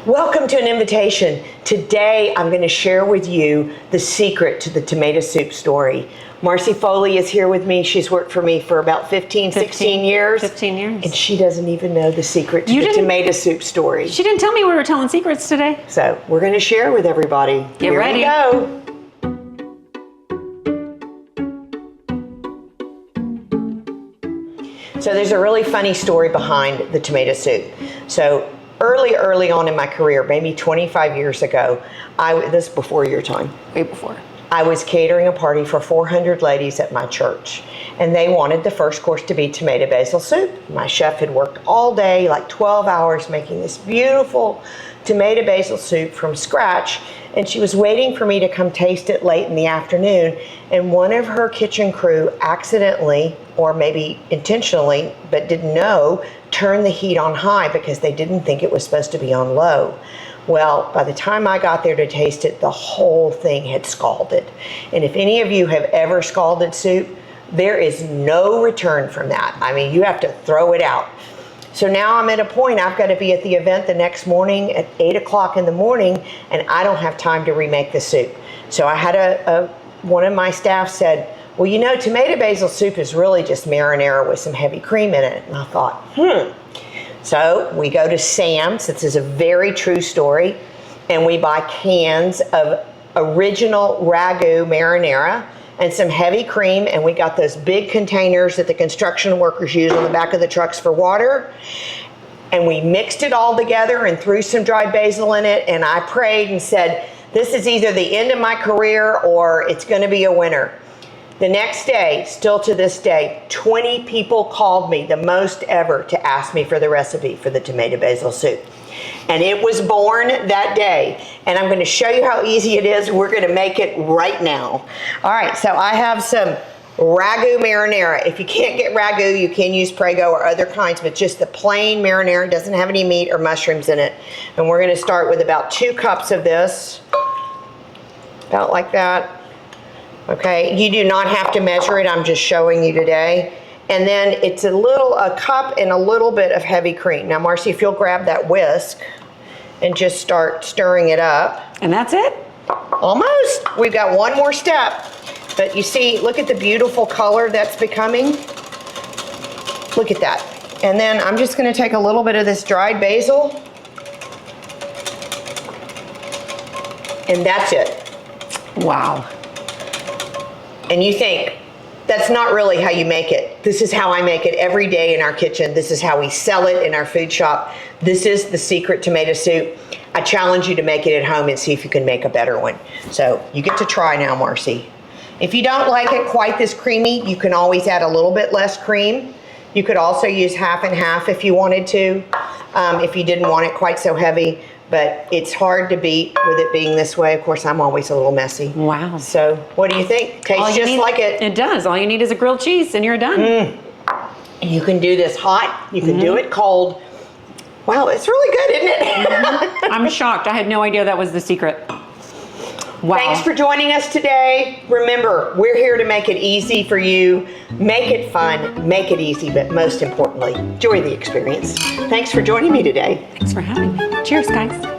Welcome to an invitation. Today I'm going to share with you the secret to the tomato soup story. Marcie Foley is here with me. She's worked for me for about 16 years. 15 years. And she doesn't even know the secret to the tomato soup story. She didn't tell me we were telling secrets today. So we're going to share with everybody. Get ready. Here we go. So there's a really funny story behind the tomato soup. So early on in my career, maybe 25 years ago, this is before your time. Way before. I was catering a party for 400 ladies at my church, and they wanted the first course to be tomato basil soup. My chef had worked all day, like 12 hours, making this beautiful tomato basil soup from scratch, and she was waiting for me to come taste it late in the afternoon, and one of her kitchen crew accidentally, or maybe intentionally, but didn't know, turned the heat on high because they didn't think it was supposed to be on low. Well, by the time I got there to taste it, the whole thing had scalded. And if any of you have ever scalded soup, there is no return from that. I mean, you have to throw it out. So now I'm at a point, I've got to be at the event the next morning at 8 o'clock in the morning, and I don't have time to remake the soup. So I had one of my staff said, well, you know, tomato basil soup is really just marinara with some heavy cream in it. And I thought, So we go to Sam's, this is a very true story, and we buy cans of original ragu marinara and some heavy cream, and we got those big containers that the construction workers use on the back of the trucks for water. And we mixed it all together and threw some dried basil in it, and I prayed and said, this is either the end of my career or it's gonna be a winner. The next day, still to this day, 20 people called me, the most ever, to ask me for the recipe for the tomato basil soup. And it was born that day. And I'm gonna show you how easy it is. We're gonna make it right now. All right, so I have some ragu marinara. If you can't get ragu, you can use Prego or other kinds, but just the plain marinara, doesn't have any meat or mushrooms in it. And we're gonna start with about 2 cups of this, about like that. Okay, you do not have to measure it, I'm just showing you today. And then it's a cup and a little bit of heavy cream. Now, Marcie, if you'll grab that whisk and just start stirring it up. And that's it? Almost. We've got one more step. But you see, look at the beautiful color that's becoming. Look at that. And then I'm just gonna take a little bit of this dried basil. And that's it. Wow. And you think, that's not really how you make it. This is how I make it every day in our kitchen. This is how we sell it in our food shop. This is the secret tomato soup. I challenge you to make it at home and see if you can make a better one. So you get to try now, Marcie. If you don't like it quite this creamy, you can always add a little bit less cream. You could also use half and half if you wanted to, if you didn't want it quite so heavy. But it's hard to beat with it being this way. Of course, I'm always a little messy. Wow. So what do you think? Tastes just like it. It does. All you need is a grilled cheese and you're done. You can do this hot. You can do it cold. Wow, it's really good, isn't it? I'm shocked. I had no idea that was the secret. Wow. Thanks for joining us today. Remember, we're here to make it easy for you. Make it fun, make it easy, but most importantly, enjoy the experience. Thanks for joining me today. Thanks for having me. Cheers, guys.